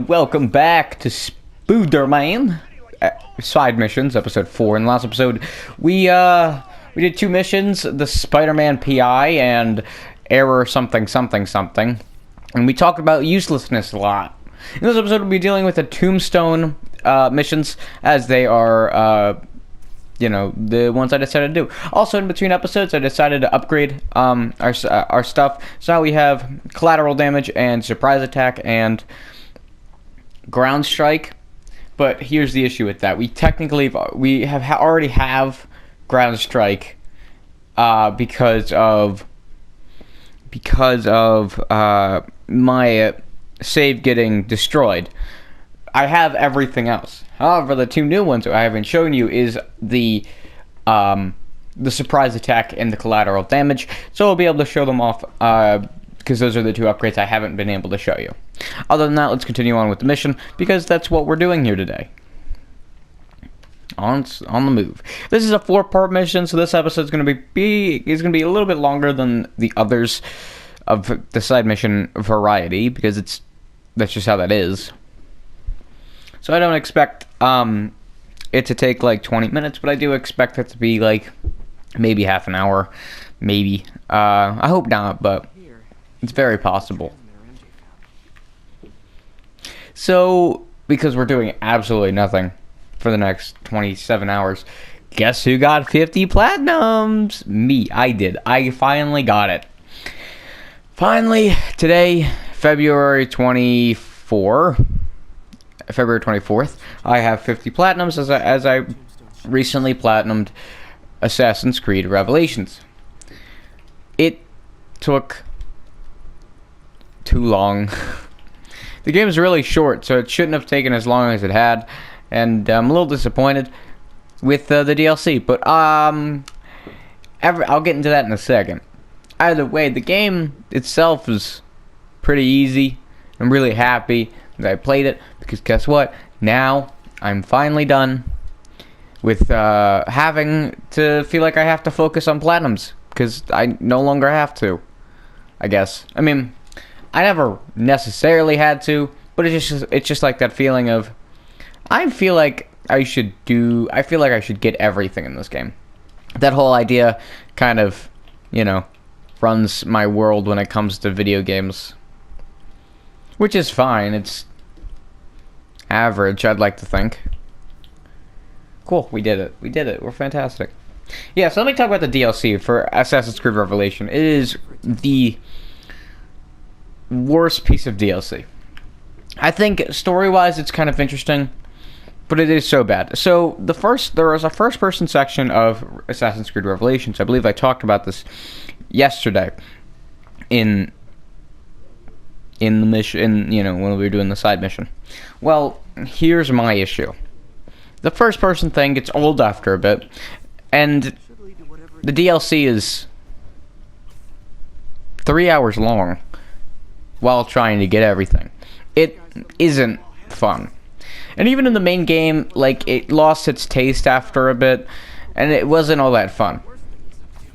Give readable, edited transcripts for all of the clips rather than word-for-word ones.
Welcome back to Spiderman side missions, episode 4. In the last episode, we did 2 missions: the Spiderman PI and error something something something, and we talked about uselessness a lot. In this episode, we'll be dealing with the Tombstone missions, as they are the ones I decided to do. Also, in between episodes, I decided to upgrade our stuff. So now we have collateral damage and surprise attack and ground strike. But here's the issue with that: we already have ground strike because of my save getting destroyed. I have everything else. However, the 2 new ones I haven't shown you is the surprise attack and the collateral damage. So I'll be able to show them off because those are the 2 upgrades I haven't been able to show you. Other than that, let's continue on with the mission, because that's what we're doing here today. On the move. This is a 4-part mission, so this episode is going to be a little bit longer than the others of the side mission variety, because that's just how that is. So I don't expect it to take like 20 minutes, but I do expect it to be like maybe half an hour, maybe. I hope not, but it's very possible. So, because we're doing absolutely nothing for the next 27 hours, guess who got 50 platinums? Me. I did. I finally got it. Finally, today, February 24th, I have 50 platinums as I recently platinumed Assassin's Creed Revelations. It took too long. The game is really short, so it shouldn't have taken as long as it had, and I'm a little disappointed with the DLC, but I'll get into that in a second. Either way, the game itself is pretty easy. I'm really happy that I played it, because guess what? Now I'm finally done with having to feel like I have to focus on platinums, because I no longer have to, I guess. I mean, I never necessarily had to, but it's just like that feeling of I feel like I should get everything in this game. That whole idea kind of, runs my world when it comes to video games. Which is fine. It's average, I'd like to think. Cool, we did it. We're fantastic. Yeah, so let me talk about the DLC for Assassin's Creed Revelation. It is the worst piece of DLC. I think story-wise it's kind of interesting, but it is so bad. So there was a first-person section of Assassin's Creed Revelations. I believe I talked about this yesterday in the mission, when we were doing the side mission. Well, here's my issue. The first-person thing gets old after a bit, and the DLC is 3 hours long while trying to get everything. It isn't fun. And even in the main game, it lost its taste after a bit, and it wasn't all that fun.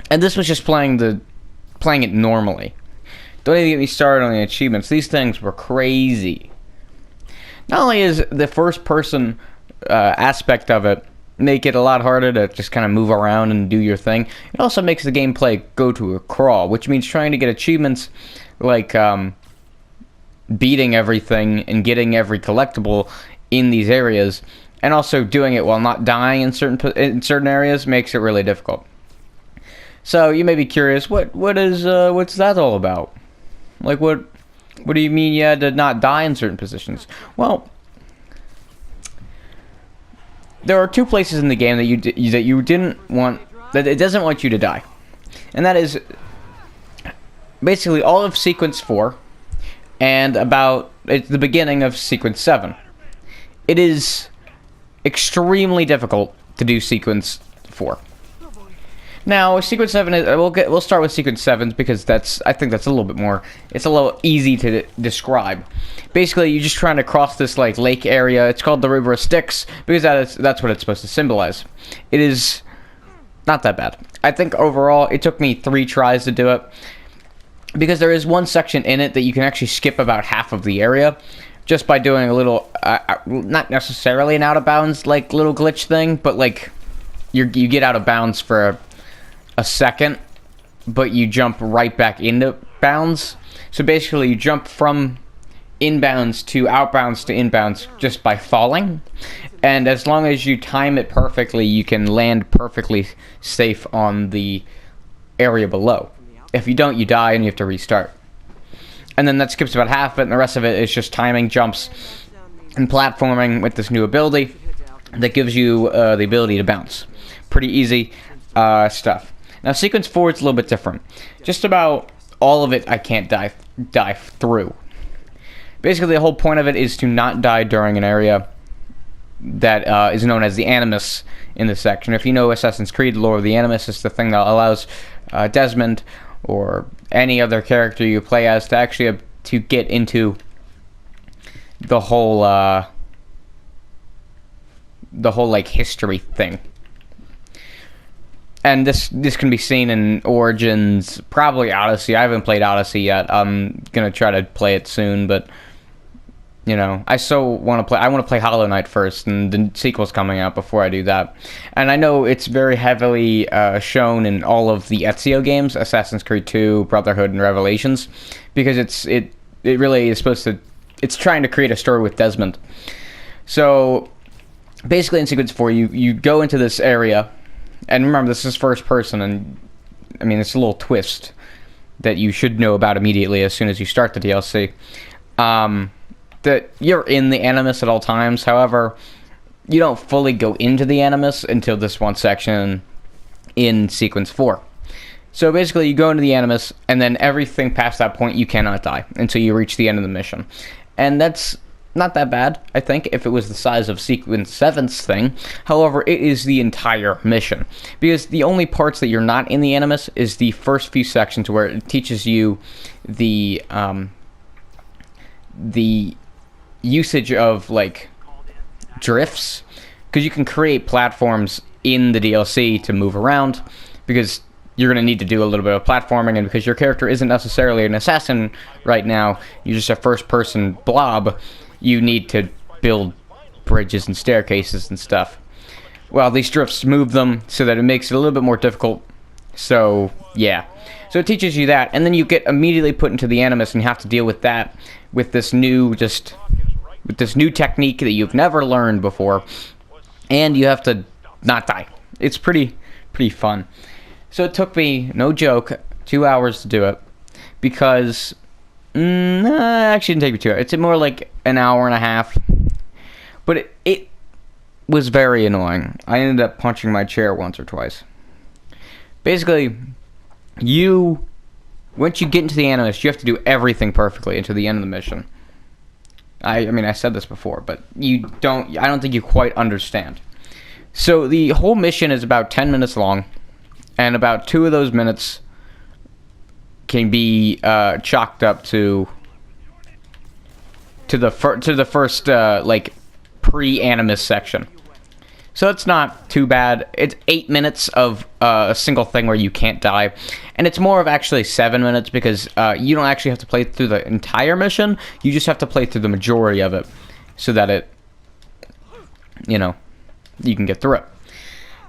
And this was just playing it normally. Don't even get me started on the achievements. These things were crazy. Not only is the first person aspect of it make it a lot harder to just kind of move around and do your thing, it also makes the gameplay go to a crawl, which means trying to get achievements like beating everything and getting every collectible in these areas, and also doing it while not dying in certain areas, makes it really difficult. So you may be curious, what's that all about? Like, what do you mean you had to not die in certain positions? Well, there are 2 places in the game that it doesn't want you to die, and that is basically all of Sequence 4 and it's the beginning of Sequence 7. It is extremely difficult to do Sequence 4. Now, Sequence 7 is we'll start with Sequence 7 because I think that's a little bit more, it's a little easy to describe. Basically, you're just trying to cross this lake area. It's called the River of Styx because that's what it's supposed to symbolize. It is not that bad. I think overall it took me 3 tries to do it, because there is one section in it that you can actually skip about half of the area just by doing a little, not necessarily an out of bounds like little glitch thing, but like you get out of bounds for a second, but you jump right back into bounds. So basically, you jump from inbounds to outbounds to inbounds just by falling, and as long as you time it perfectly, you can land perfectly safe on the area below. If you don't, you die and you have to restart. And then that skips about half of it, and the rest of it is just timing jumps and platforming with this new ability that gives you the ability to bounce. Pretty easy stuff. Now, Sequence 4 is a little bit different. Just about all of it I can't dive through. Basically, the whole point of it is to not die during an area that is known as the Animus in this section. If you know Assassin's Creed lore, the Animus is the thing that allows Desmond or any other character you play as to actually to get into the whole like history thing. And this can be seen in Origins, probably Odyssey. I haven't played Odyssey yet. I'm gonna try to play it soon, but you know, I want to play Hollow Knight first, and the sequel's coming out before I do that. And I know it's very heavily shown in all of the Ezio games, Assassin's Creed 2, Brotherhood, and Revelations, because it really is supposed to. It's trying to create a story with Desmond. So basically, in Sequence 4, you go into this area. And remember, this is first person, and I mean, it's a little twist that you should know about immediately as soon as you start the DLC. That you're in the Animus at all times. However, you don't fully go into the Animus until this one section in Sequence 4. So basically, you go into the Animus, and then everything past that point, you cannot die until you reach the end of the mission. And that's not that bad, I think, if it was the size of Sequence 7's thing. However, it is the entire mission. Because the only parts that you're not in the Animus is the first few sections where it teaches you the usage of, like, drifts. Because you can create platforms in the DLC to move around. Because you're going to need to do a little bit of platforming, and because your character isn't necessarily an assassin right now, you're just a first-person blob, you need to build bridges and staircases and stuff. Well, these drifts move them so that it makes it a little bit more difficult. So, yeah. So it teaches you that, and then you get immediately put into the Animus, and you have to deal with that with this new technique that you've never learned before, and you have to not die. It's pretty fun. So it took me, no joke, 2 hours to do it, because actually it didn't take me 2 hours. It's more like an hour and a half. But it was very annoying. I ended up punching my chair once or twice. Basically, once you get into the Animus, you have to do everything perfectly until the end of the mission. I mean, I said this before, but I don't think you quite understand. So the whole mission is about 10 minutes long, and about 2 of those minutes can be chalked up to the first like pre-Animus section. So it's not too bad. It's 8 minutes of a single thing where you can't die, and it's more of actually 7 minutes because you don't actually have to play through the entire mission. You just have to play through the majority of it, so that you can get through it.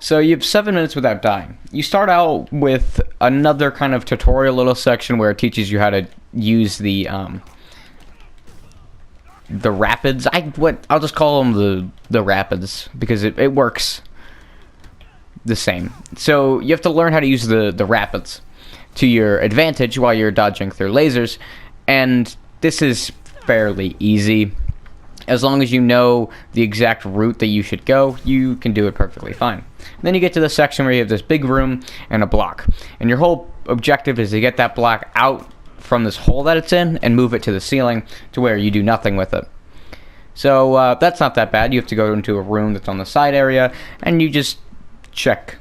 So you have 7 minutes without dying. You start out with another kind of tutorial little section where it teaches you how to use the rapids. I'll just call them the rapids because it works the same. So you have to learn how to use the rapids to your advantage while you're dodging through lasers, and this is fairly easy. As long as you know the exact route that you should go, you can do it perfectly fine. Then you get to the section where you have this big room and a block. And your whole objective is to get that block out from this hole that it's in and move it to the ceiling to where you do nothing with it. So that's not that bad. You have to go into a room that's on the side area, and you just check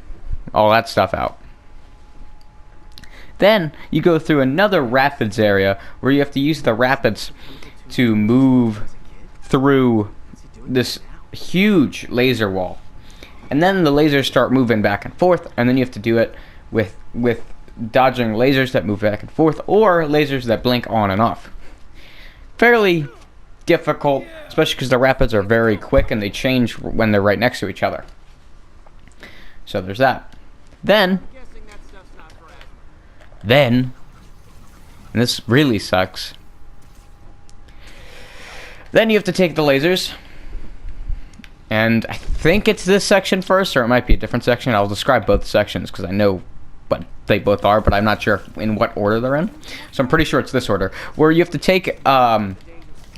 all that stuff out. Then you go through another rapids area where you have to use the rapids to move through this huge laser wall. And then the lasers start moving back and forth, and then you have to do it with dodging lasers that move back and forth, or lasers that blink on and off. Fairly difficult, especially because the rapids are very quick and they change when they're right next to each other. So there's that. Then, and this really sucks, then you have to take the lasers, and I think it's this section first, or it might be a different section. I'll describe both sections because I know what they both are, but I'm not sure in what order they're in. So I'm pretty sure it's this order, where you have to take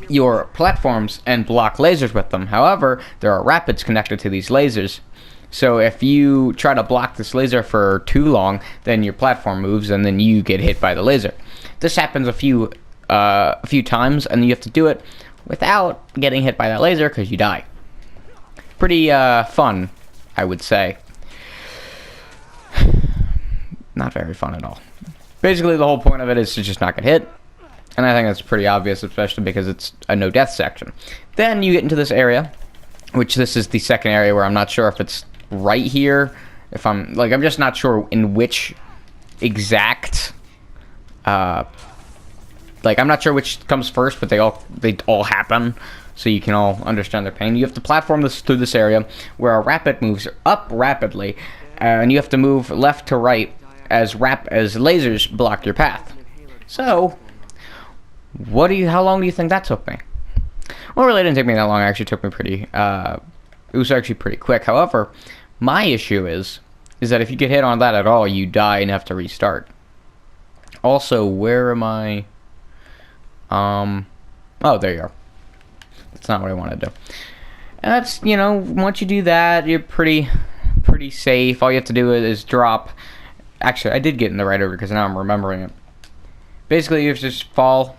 your platforms and block lasers with them. However, there are rapids connected to these lasers. So if you try to block this laser for too long, then your platform moves and then you get hit by the laser. This happens a few times, and you have to do it without getting hit by that laser because you die. Pretty fun, I would say. Not very fun at all. Basically, the whole point of it is to just not get hit. And I think that's pretty obvious, especially because it's a no-death section. Then you get into this area, which this is the second area where I'm not sure if it's right here. I'm just not sure in which exact... I'm not sure which comes first, but they all happen, so you can all understand their pain. You have to platform this through this area where a rapid moves up rapidly, and you have to move left to right as lasers block your path. So, how long do you think that took me? Well, it really didn't take me that long. It actually took me it was actually pretty quick. However, my issue is that if you get hit on that at all, you die and have to restart. Also, where am I? Oh, there you are. That's not what I want to do. And that's, once you do that, you're pretty safe. All you have to do is drop. Actually, I did get in the right order because now I'm remembering it. Basically, you have to just fall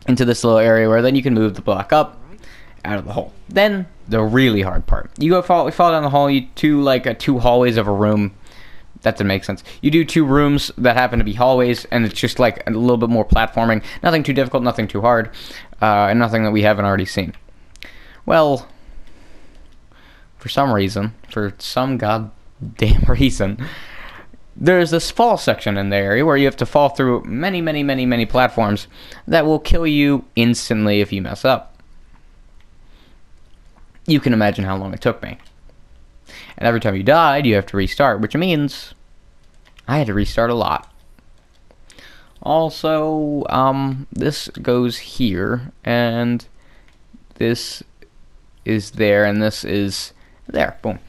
into this little area where then you can move the block up out of the hole. Then, the really hard part. You fall down the hole, you do two hallways of a room. That didn't make sense. You do two rooms that happen to be hallways, and it's just like a little bit more platforming. Nothing too difficult, nothing too hard, and nothing that we haven't already seen. Well, for some goddamn reason, there's this fall section in the area where you have to fall through many, many, many, many platforms that will kill you instantly if you mess up. You can imagine how long it took me. And every time you died, you have to restart, which means I had to restart a lot. Also, this goes here, and this is there, and this is there. Boom.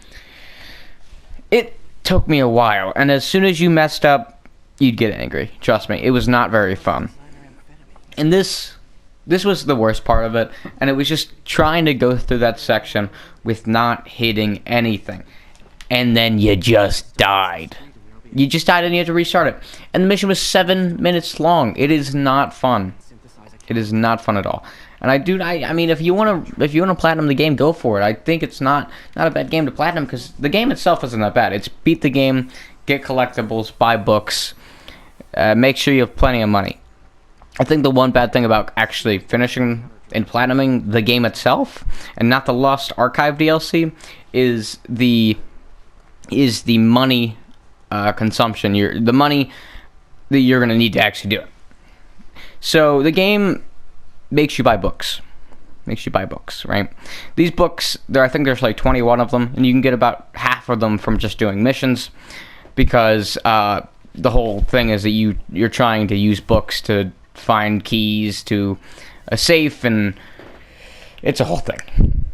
It took me a while, and as soon as you messed up, you'd get angry. Trust me, it was not very fun. And this was the worst part of it, and it was just trying to go through that section with not hitting anything. And then you just died. You just died and you had to restart it. And the mission was 7 minutes long. It is not fun. It is not fun at all. And I mean, if you want to platinum the game, go for it. I think it's not a bad game to platinum because the game itself isn't that bad. It's beat the game, get collectibles, buy books, make sure you have plenty of money. I think the one bad thing about actually finishing and platinuming the game itself, and not the Lost Archive DLC, is the money consumption. The money that you're going to need to actually do it. So the game makes you buy books. Right? These books, I think there's like 21 of them, and you can get about half of them from just doing missions, because the whole thing is that you're trying to use books to find keys to a safe, and it's a whole thing.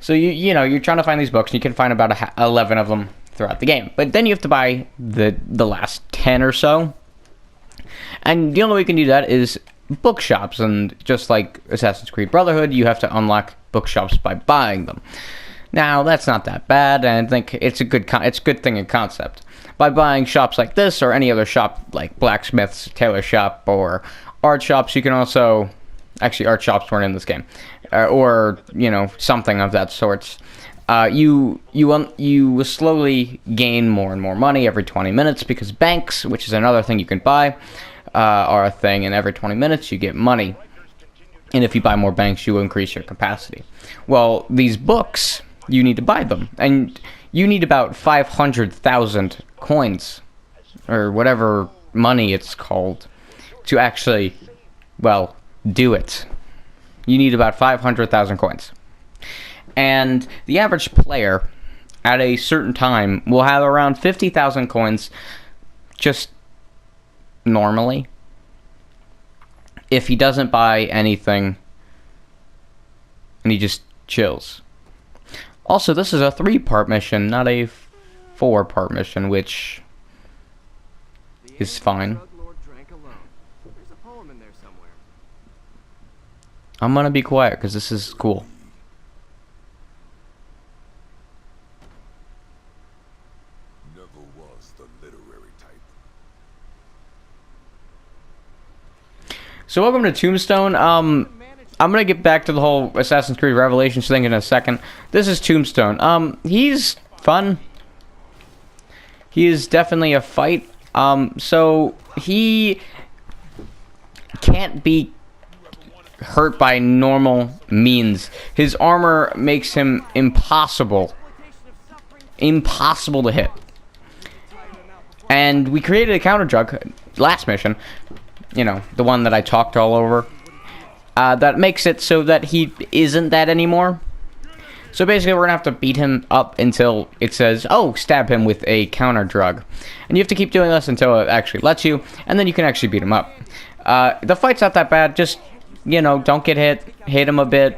So you're trying to find these books, and you can find about 11 of them throughout the game. But then you have to buy the last 10 or so. And the only way you can do that is bookshops, and just like Assassin's Creed Brotherhood, you have to unlock bookshops by buying them. Now, that's not that bad, and I think it's a good thing in concept. By buying shops like this, or any other shop like blacksmiths, tailor shop, or art shops, you can also... Actually, art shops weren't in this game. Or, something of that sort. You will slowly gain more and more money every 20 minutes, because banks, which is another thing you can buy, are a thing, and every 20 minutes you get money. And if you buy more banks, you will increase your capacity. Well, these books, you need to buy them. And you need about 500,000 coins, or whatever money it's called, to actually, do it, you need about 500,000 coins. And the average player at a certain time will have around 50,000 coins just normally, if he doesn't buy anything and he just chills. Also, this is a 3-part mission, not a 4-part mission, which is fine. I'm gonna be quiet because this is cool. Never was the literary type. So welcome to Tombstone. I'm gonna get back to the whole Assassin's Creed Revelations thing in a second. This is Tombstone. He's fun. He is definitely a fight. So he can't be hurt by normal means. His armor makes him impossible to hit. And we created a counter drug last mission, you know, the one that I talked all over, that makes it so that he isn't that anymore. So basically we're gonna have to beat him up until it says, oh, stab him with a counter drug. And you have to keep doing this until it actually lets you, and then you can actually beat him up. The fight's not that bad, just, you know, don't get hit him a bit,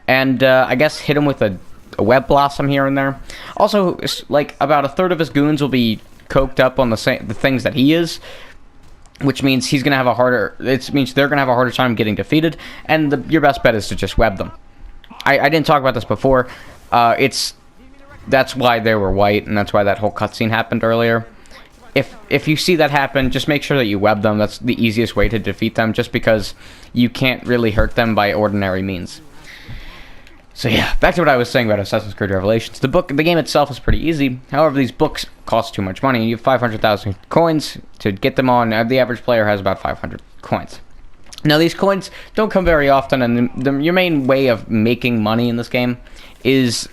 and I guess hit him with a web blossom here and there. Also, like, about a third of his goons will be coked up on the things that he is, which means he's gonna have a harder. It means they're gonna have a harder time getting defeated, and your best bet is to just web them. I didn't talk about this before. That's why they were white, and that's why that whole cutscene happened earlier. If you see that happen, just make sure that you web them. That's the easiest way to defeat them, just because you can't really hurt them by ordinary means. So yeah, back to what I was saying about Assassin's Creed Revelations. The game itself is pretty easy. However, these books cost too much money. You have 500,000 coins to get them on. The average player has about 500 coins. Now, these coins don't come very often, and your main way of making money in this game is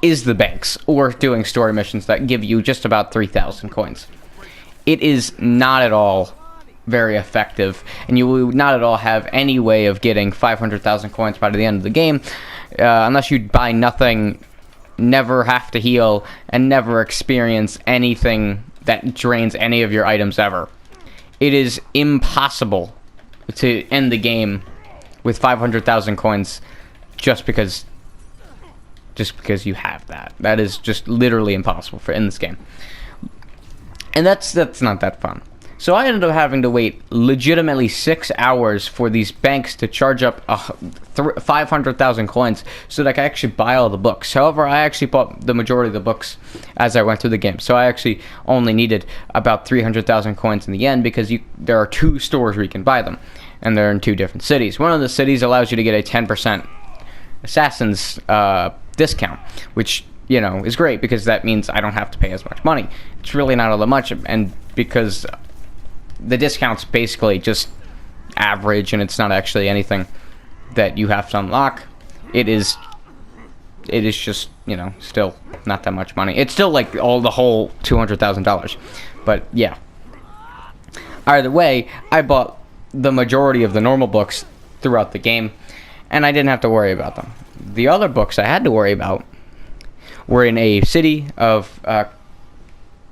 the banks, or doing story missions that give you just about 3,000 coins. It is not at all very effective, and you will not at all have any way of getting 500,000 coins by the end of the game, unless you buy nothing, never have to heal, and never experience anything that drains any of your items ever. It is impossible to end the game with 500,000 coins just because you have that. That is just literally impossible in this game. And that's not that fun. So I ended up having to wait legitimately 6 hours for these banks to charge up 500,000 coins so that I could actually buy all the books. However, I actually bought the majority of the books as I went through the game. So I actually only needed about 300,000 coins in the end, because there are 2 stores where you can buy them, and they're in 2 different cities. One of the cities allows you to get a 10% Assassin's discount, which, you know, is great, because that means I don't have to pay as much money. It's really not all that much, and because the discount's basically just average, and it's not actually anything that you have to unlock. It is just, you know, still not that much money. It's still like the whole $200,000, but yeah. Either way, I bought the majority of the normal books throughout the game, and I didn't have to worry about them. The other books I had to worry about were in a city of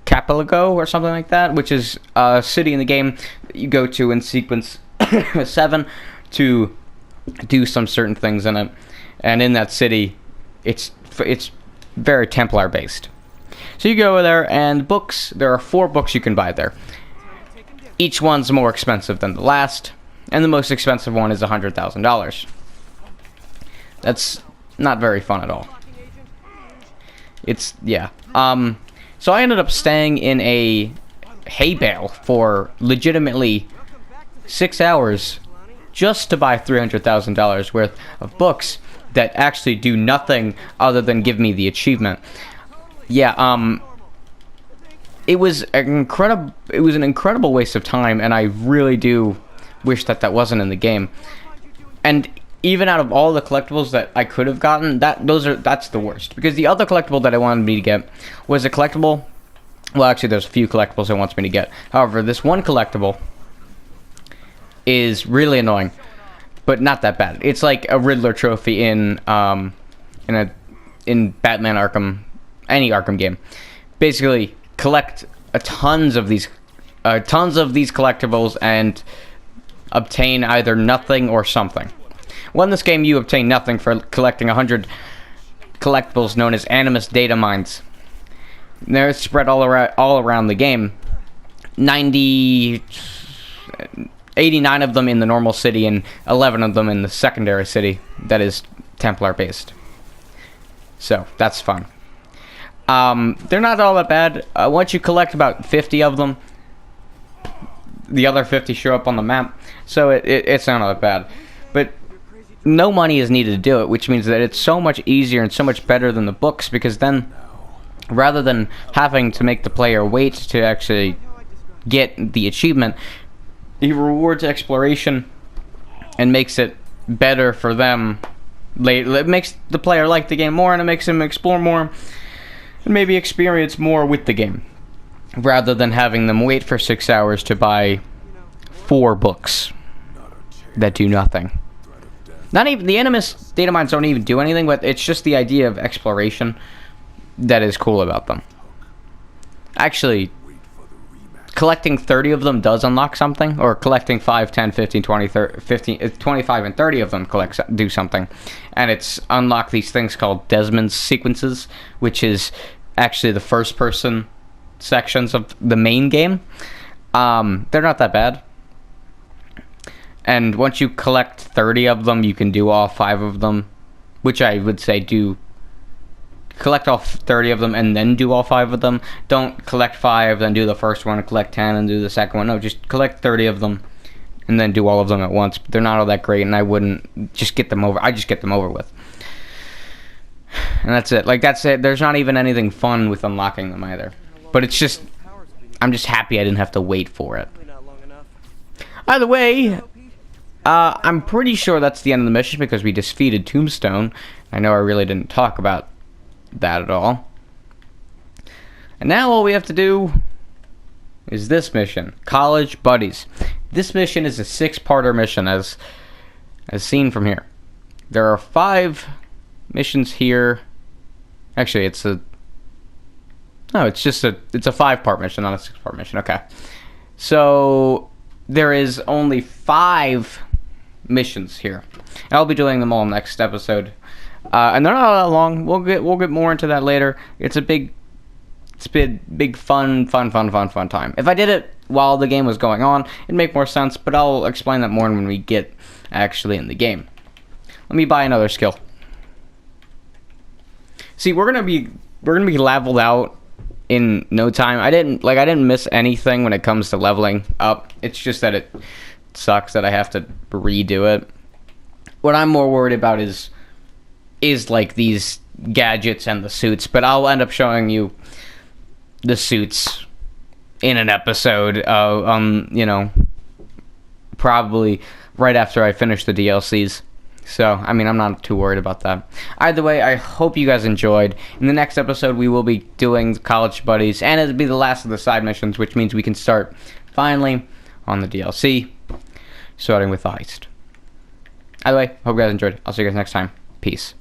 Capolago or something like that, which is a city in the game that you go to in sequence 7 to do some certain things in it. And in that city, it's very Templar based. So you go over there, and books, there are 4 books you can buy there. Each one's more expensive than the last, and the most expensive one is $100,000. That's not very fun at all. Yeah. So I ended up staying in a hay bale for legitimately 6 hours just to buy $300,000 worth of books that actually do nothing other than give me the achievement. Yeah, it was an incredible waste of time, and I really do wish that wasn't in the game. And even out of all the collectibles that I could have gotten, that's the worst. Because the other collectible that I wanted me to get was a collectible. Well, actually, there's a few collectibles it wants me to get. However, this one collectible is really annoying, but not that bad. It's like a Riddler trophy in Batman Arkham, any Arkham game. Basically, collect tons of these collectibles and obtain either nothing or something. Well, in this game, you obtain nothing for collecting 100 collectibles known as Animus Data Mines. They're spread all around the game. 89 of them in the normal city and 11 of them in the secondary city that is Templar based. So that's fun. They're not all that bad. Once you collect about 50 of them, the other 50 show up on the map, so it's not all that bad. But no money is needed to do it, which means that it's so much easier and so much better than the books, because then, rather than having to make the player wait to actually get the achievement, he rewards exploration and makes it better for them. It makes the player like the game more, and it makes him explore more and maybe experience more with the game, rather than having them wait for 6 hours to buy 4 books that do nothing. Not even the Animus data mines don't even do anything, but it's just the idea of exploration that is cool about them. Actually, collecting 30 of them does unlock something, or collecting 5, 10, 15, 20, 30, 15, 25, and 30 of them do something. And it's unlock these things called Desmond's sequences, which is actually the first-person sections of the main game. They're not that bad. And once you collect 30 of them, you can do all 5 of them, which I would say do. Collect all 30 of them and then do all 5 of them. Don't collect 5, then do the first one, collect 10, and do the second one. No, just collect 30 of them and then do all of them at once. They're not all that great, and I wouldn't just get them over. I just get them over with. And that's it. Like, that's it. There's not even anything fun with unlocking them either. But it's just, I'm just happy I didn't have to wait for it. Either way, I'm pretty sure that's the end of the mission because we defeated Tombstone. I know I really didn't talk about that at all. And now all we have to do is this mission, College Buddies. This mission is a 6-parter mission as seen from here. There are 5 missions here. Actually, it's a 5-part mission, not a 6-part mission. Okay. So there is only 5 missions here. And I'll be doing them all next episode. And they're not that long. We'll get more into that later. It's been big fun time. If I did it while the game was going on, it'd make more sense, but I'll explain that more when we get actually in the game. Let me buy another skill. See, we're gonna be leveled out in no time. I didn't miss anything when it comes to leveling up. It's just that it sucks that I have to redo it. What I'm more worried about is like these gadgets and the suits, but I'll end up showing you the suits in an episode, probably right after I finish the DLCs. So, I mean, I'm not too worried about that. Either way, I hope you guys enjoyed. In the next episode, we will be doing College Buddies, and it'll be the last of the side missions, which means we can start, finally, on the DLC, starting with the heist. Either way, hope you guys enjoyed. I'll see you guys next time. Peace.